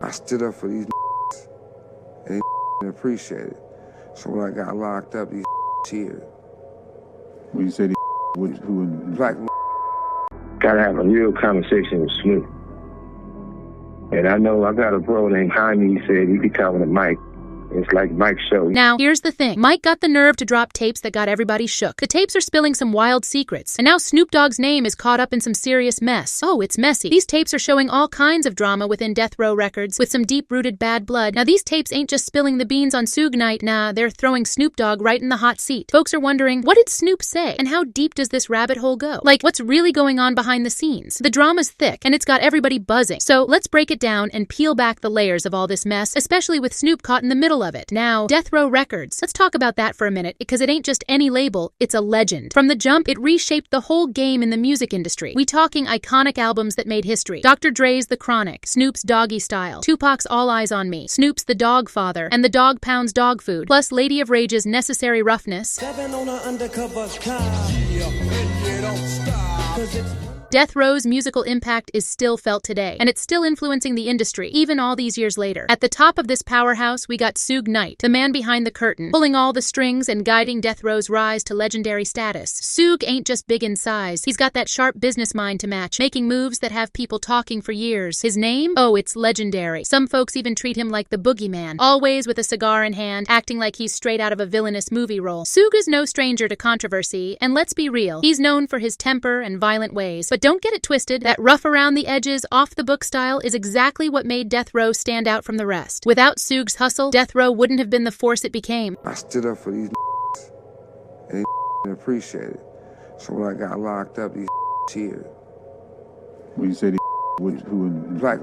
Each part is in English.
I stood up for these and they didn't appreciate it. So when I got locked up, these cheered. When you say these, who in Black Gotta have a real conversation with Snoop. And I know I got a bro named Jaime. He said he be talking to Mike. It's like Mike's show. Now, here's the thing. Mike got the nerve to drop tapes that got everybody shook. The tapes are spilling some wild secrets. And now Snoop Dogg's name is caught up in some serious mess. Oh, it's messy. These tapes are showing all kinds of drama within Death Row Records, with some deep-rooted bad blood. Now, these tapes ain't just spilling the beans on Suge Knight. Nah, they're throwing Snoop Dogg right in the hot seat. Folks are wondering, what did Snoop say? And how deep does this rabbit hole go? Like, what's really going on behind the scenes? The drama's thick, and it's got everybody buzzing. So, let's break it down and peel back the layers of all this mess, especially with Snoop caught in the middle of it. Now, Death Row Records. Let's talk about that for a minute, because it ain't just any label, it's a legend. From the jump, it reshaped the whole game in the music industry. We talking iconic albums that made history. Dr. Dre's The Chronic, Snoop's Doggy Style, Tupac's All Eyes on Me, Snoop's The Dog Father, and the Dog Pound's Dog Food, plus Lady of Rage's Necessary Roughness. 7 on an undercover car. Yeah, and you don't stop. 'Cause it's Death Row's musical impact is still felt today, and it's still influencing the industry, even all these years later. At the top of this powerhouse, we got Suge Knight, the man behind the curtain, pulling all the strings and guiding Death Row's rise to legendary status. Suge ain't just big in size. He's got that sharp business mind to match, making moves that have people talking for years. His name? Oh, it's legendary. Some folks even treat him like the boogeyman, always with a cigar in hand, acting like he's straight out of a villainous movie role. Suge is no stranger to controversy, and let's be real, he's known for his temper and violent ways. But don't get it twisted, that rough around the edges, off-the-book style is exactly what made Death Row stand out from the rest. Without Suge's hustle, Death Row wouldn't have been the force it became. I stood up for these and they didn't appreciate it. So when I got locked up, these cheered. when you say these, who in Black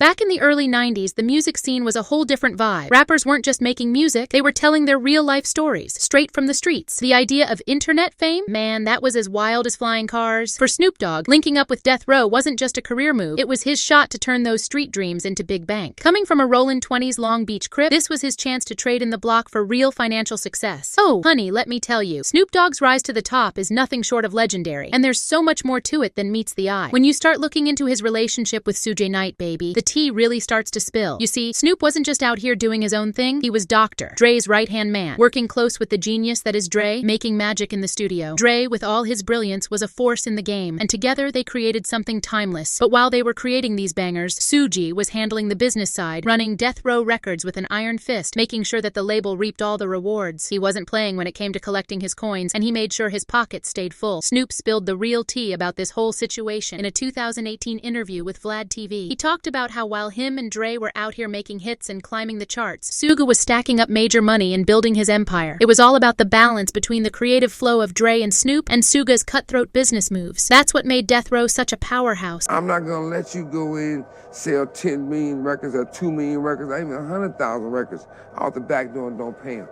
Back in the early 90s, the music scene was a whole different vibe. Rappers weren't just making music, they were telling their real-life stories, straight from the streets. The idea of internet fame? Man, that was as wild as flying cars. For Snoop Dogg, linking up with Death Row wasn't just a career move, it was his shot to turn those street dreams into big bank. Coming from a rollin' 20s Long Beach crib, this was his chance to trade in the block for real financial success. Oh, honey, let me tell you, Snoop Dogg's rise to the top is nothing short of legendary, and there's so much more to it than meets the eye. When you start looking into his relationship with Suge Knight, baby, the tea really starts to spill. You see, Snoop wasn't just out here doing his own thing, he was Dr. Dre's right-hand man, working close with the genius that is Dre, making magic in the studio. Dre, with all his brilliance, was a force in the game, and together they created something timeless. But while they were creating these bangers, Suge was handling the business side, running Death Row Records with an iron fist, making sure that the label reaped all the rewards. He wasn't playing when it came to collecting his coins, and he made sure his pockets stayed full. Snoop spilled the real tea about this whole situation in a 2018 interview with Vlad TV. He talked about how while him and Dre were out here making hits and climbing the charts, Suge was stacking up major money and building his empire. It was all about the balance between the creative flow of Dre and Snoop and Suge's cutthroat business moves. That's what made Death Row such a powerhouse. I'm not gonna let you go in, sell 10 million records or 2 million records, or even 100,000 records out the back door and don't pay them.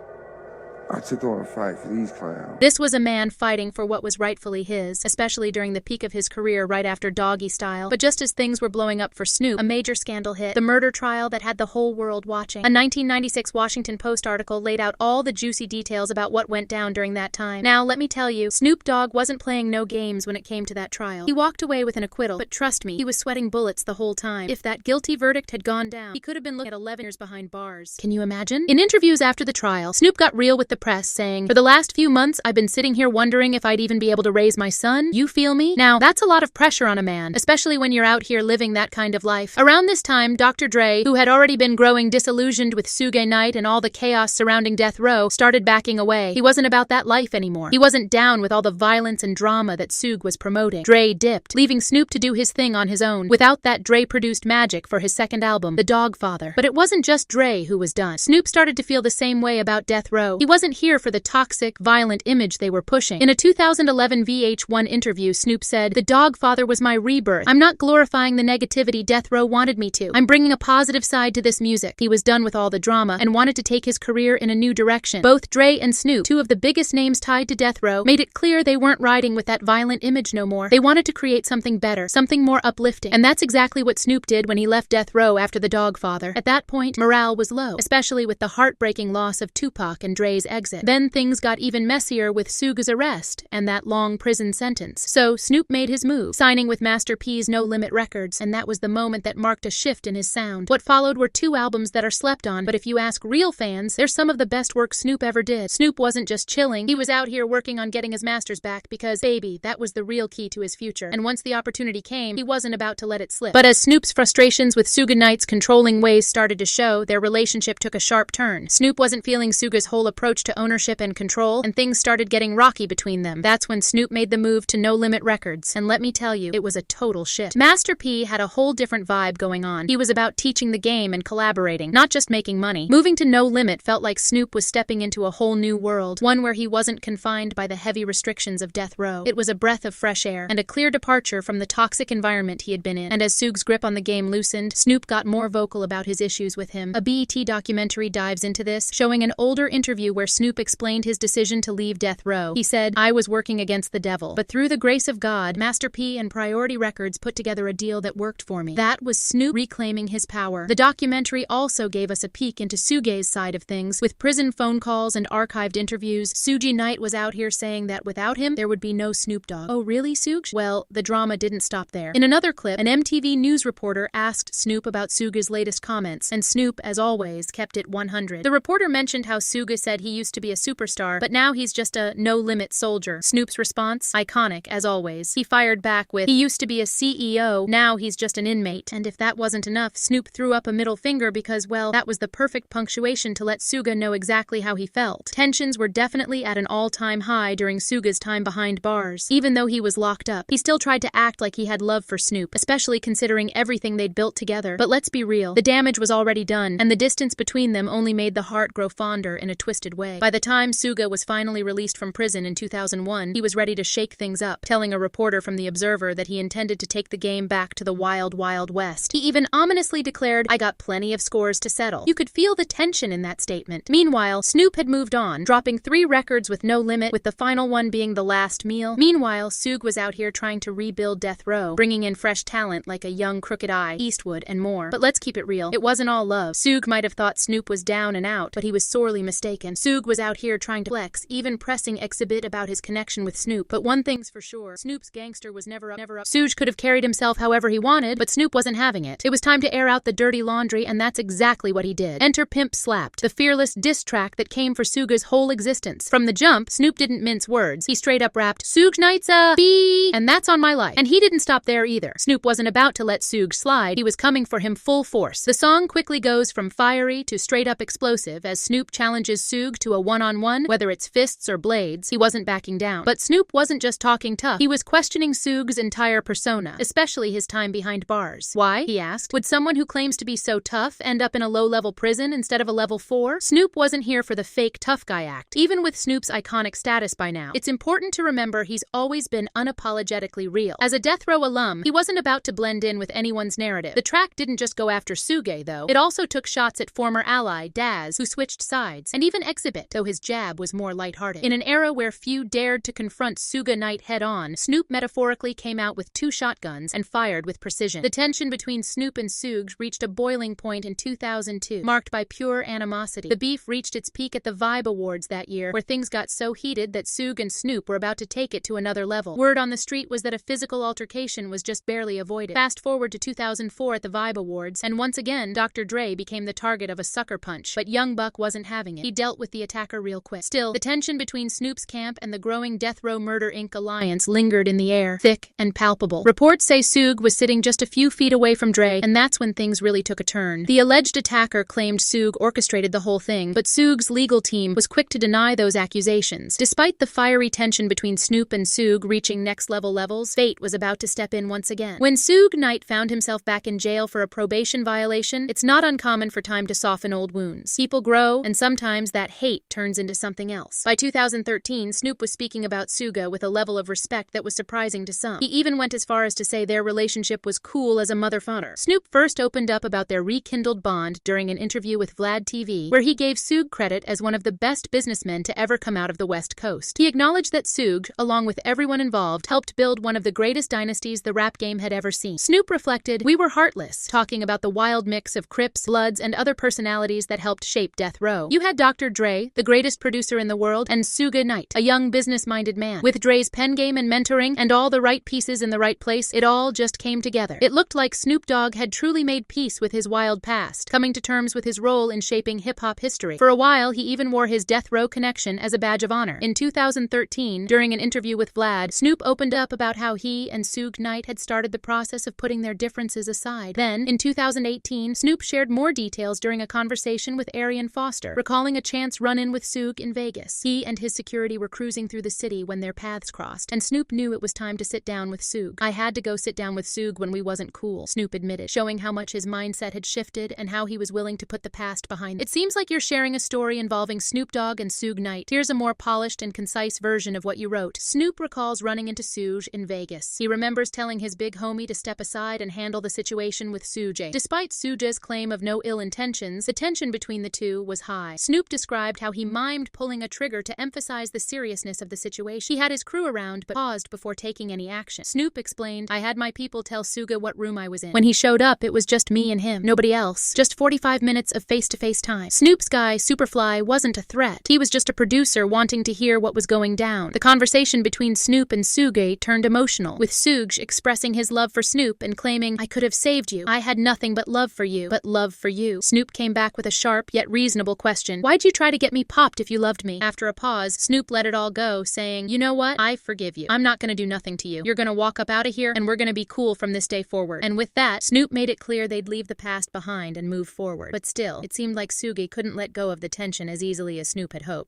I took on a fight for these clowns. This was a man fighting for what was rightfully his, especially during the peak of his career right after Doggy Style. But just as things were blowing up for Snoop, a major scandal hit, the murder trial that had the whole world watching. A 1996 Washington Post article laid out all the juicy details about what went down during that time. Now, let me tell you, Snoop Dogg wasn't playing no games when it came to that trial. He walked away with an acquittal, but trust me, he was sweating bullets the whole time. If that guilty verdict had gone down, he could have been looking at 11 years behind bars. Can you imagine? In interviews after the trial, Snoop got real with the press, saying, "For the last few months, I've been sitting here wondering if I'd even be able to raise my son. You feel me?" Now, that's a lot of pressure on a man, especially when you're out here living that kind of life. Around this time, Dr. Dre, who had already been growing disillusioned with Suge Knight and all the chaos surrounding Death Row, started backing away. He wasn't about that life anymore. He wasn't down with all the violence and drama that Suge was promoting. Dre dipped, leaving Snoop to do his thing on his own. Without that, Dre produced Magic for his second album, The Dog Father. But it wasn't just Dre who was done. Snoop started to feel the same way about Death Row. He wasn't here for the toxic, violent image they were pushing. In a 2011 VH1 interview, Snoop said, "The Dog Father was my rebirth. I'm not glorifying the negativity Death Row wanted me to. I'm bringing a positive side to this music." He was done with all the drama and wanted to take his career in a new direction. Both Dre and Snoop, two of the biggest names tied to Death Row, made it clear they weren't riding with that violent image no more. They wanted to create something better, something more uplifting. And that's exactly what Snoop did when he left Death Row after The Dog Father. At that point, morale was low, especially with the heartbreaking loss of Tupac and Dre's exit. Then things got even messier with Suga's arrest and that long prison sentence. So Snoop made his move, signing with Master P's No Limit Records, and that was the moment that marked a shift in his sound. What followed were 2 albums that are slept on, but if you ask real fans, they're some of the best work Snoop ever did. Snoop wasn't just chilling, he was out here working on getting his masters back because, baby, that was the real key to his future. And once the opportunity came, he wasn't about to let it slip. But as Snoop's frustrations with Suge Knight's controlling ways started to show, their relationship took a sharp turn. Snoop wasn't feeling Suge's whole approach to ownership and control, and things started getting rocky between them. That's when Snoop made the move to No Limit Records, and let me tell you, it was a total shift. Master P had a whole different vibe going on. He was about teaching the game and collaborating, not just making money. Moving to No Limit felt like Snoop was stepping into a whole new world, one where he wasn't confined by the heavy restrictions of death row. It was a breath of fresh air, and a clear departure from the toxic environment he had been in. And as Suge's grip on the game loosened, Snoop got more vocal about his issues with him. A BET documentary dives into this, showing an older interview where Snoop explained his decision to leave death row. He said, "I was working against the devil, but through the grace of God, Master P and Priority Records put together a deal that worked for me." That was Snoop reclaiming his power. The documentary also gave us a peek into Suge's side of things, with prison phone calls and archived interviews. Suge Knight was out here saying that without him, there would be no Snoop Dogg. Oh really, Suge? Well, the drama didn't stop there. In another clip, an MTV News reporter asked Snoop about Suge's latest comments, and Snoop, as always, kept it 100. The reporter mentioned how Suge said he used to be a superstar, but now he's just a no-limit soldier. Snoop's response? Iconic, as always. He fired back with, "He used to be a CEO, now he's just an inmate." And if that wasn't enough, Snoop threw up a middle finger because, well, that was the perfect punctuation to let Suge know exactly how he felt. Tensions were definitely at an all-time high during Suge's time behind bars. Even though he was locked up, he still tried to act like he had love for Snoop, especially considering everything they'd built together. But let's be real, the damage was already done, and the distance between them only made the heart grow fonder in a twisted way. By the time Suge was finally released from prison in 2001, he was ready to shake things up, telling a reporter from The Observer that he intended to take the game back to the wild, wild west. He even ominously declared, "I got plenty of scores to settle." You could feel the tension in that statement. Meanwhile, Snoop had moved on, dropping 3 records with No Limit, with the final one being The Last Meal. Meanwhile, Suge was out here trying to rebuild death row, bringing in fresh talent like a young Crooked I, Eastwood, and more. But let's keep it real. It wasn't all love. Suge might have thought Snoop was down and out, but he was sorely mistaken. Suge was out here trying to flex, even pressing exhibit about his connection with Snoop. But one thing's for sure, Snoop's gangster was never up. Suge could have carried himself however he wanted, but Snoop wasn't having it. It was time to air out the dirty laundry, and that's exactly what he did. Enter Pimp Slapped, the fearless diss track that came for Suge's whole existence. From the jump, Snoop didn't mince words. He straight up rapped, "Suge Knight's a B, and that's on my life." And he didn't stop there either. Snoop wasn't about to let Suge slide. He was coming for him full force. The song quickly goes from fiery to straight up explosive as Snoop challenges Suge to a one-on-one, whether it's fists or blades. He wasn't backing down. But Snoop wasn't just talking tough. He was questioning Suge's entire persona, especially his time behind bars. Why? He asked. Would someone who claims to be so tough end up in a low-level prison instead of a level 4? Snoop wasn't here for the fake tough guy act. Even with Snoop's iconic status by now, it's important to remember he's always been unapologetically real. As a death row alum, he wasn't about to blend in with anyone's narrative. The track didn't just go after Suge, though. It also took shots at former ally, Daz, who switched sides, and even Exhibit, though his jab was more lighthearted. In an era where few dared to confront Suge Knight head-on, Snoop metaphorically came out with 2 shotguns and fired with precision. The tension between Snoop and Suge reached a boiling point in 2002, marked by pure animosity. The beef reached its peak at the Vibe Awards that year, where things got so heated that Suge and Snoop were about to take it to another level. Word on the street was that a physical altercation was just barely avoided. Fast forward to 2004 at the Vibe Awards, and once again, Dr. Dre became the target of a sucker punch, but Young Buck wasn't having it. He dealt with the attacker real quick. Still, the tension between Snoop's camp and the growing Death Row Murder Inc. alliance lingered in the air, thick and palpable. Reports say Suge was sitting just a few feet away from Dre, and that's when things really took a turn. The alleged attacker claimed Suge orchestrated the whole thing, but Suge's legal team was quick to deny those accusations. Despite the fiery tension between Snoop and Suge reaching next-level levels, fate was about to step in once again. When Suge Knight found himself back in jail for a probation violation, it's not uncommon for time to soften old wounds. People grow, and sometimes that hate turns into something else. By 2013, Snoop was speaking about Suge with a level of respect that was surprising to some. He even went as far as to say their relationship was cool as a motherfucker. Snoop first opened up about their rekindled bond during an interview with Vlad TV, where he gave Suge credit as one of the best businessmen to ever come out of the West Coast. He acknowledged that Suge, along with everyone involved, helped build one of the greatest dynasties the rap game had ever seen. Snoop reflected, "We were heartless," talking about the wild mix of Crips, Bloods, and other personalities that helped shape Death Row. You had Dr. Dre, Dre, the greatest producer in the world, and Suge Knight, a young business-minded man. With Dre's pen game and mentoring and all the right pieces in the right place, it all just came together. It looked like Snoop Dogg had truly made peace with his wild past, coming to terms with his role in shaping hip-hop history. For a while, he even wore his death row connection as a badge of honor. In 2013, during an interview with Vlad, Snoop opened up about how he and Suge Knight had started the process of putting their differences aside. Then, in 2018, Snoop shared more details during a conversation with Arian Foster, recalling a chance run-in with Suge in Vegas. He and his security were cruising through the city when their paths crossed, and Snoop knew it was time to sit down with Suge. "I had to go sit down with Suge when we wasn't cool," Snoop admitted, showing how much his mindset had shifted and how he was willing to put the past behind. "It seems like you're sharing a story involving Snoop Dogg and Suge Knight. Here's a more polished and concise version of what you wrote." Snoop recalls running into Suge in Vegas. He remembers telling his big homie to step aside and handle the situation with Suge. Despite Suge's claim of no ill intentions, the tension between the two was high. Snoop described how he mimed pulling a trigger to emphasize the seriousness of the situation. He had his crew around but paused before taking any action. Snoop explained, "I had my people tell Suge what room I was in. When he showed up, it was just me and him, nobody else. Just 45 minutes of face-to-face time." Snoop's guy, Superfly, wasn't a threat. He was just a producer wanting to hear what was going down. The conversation between Snoop and Suge turned emotional, with Suge expressing his love for Snoop and claiming, "I could have saved you. I had nothing but love for you. But love for you." Snoop came back with a sharp yet reasonable question. "Why'd you try to get me popped if you loved me?" After a pause, Snoop let it all go, saying, "You know what? I forgive you. I'm not gonna do nothing to you. You're gonna walk up out of here, and we're gonna be cool from this day forward." And with that, Snoop made it clear they'd leave the past behind and move forward. But still, it seemed like Suge couldn't let go of the tension as easily as Snoop had hoped.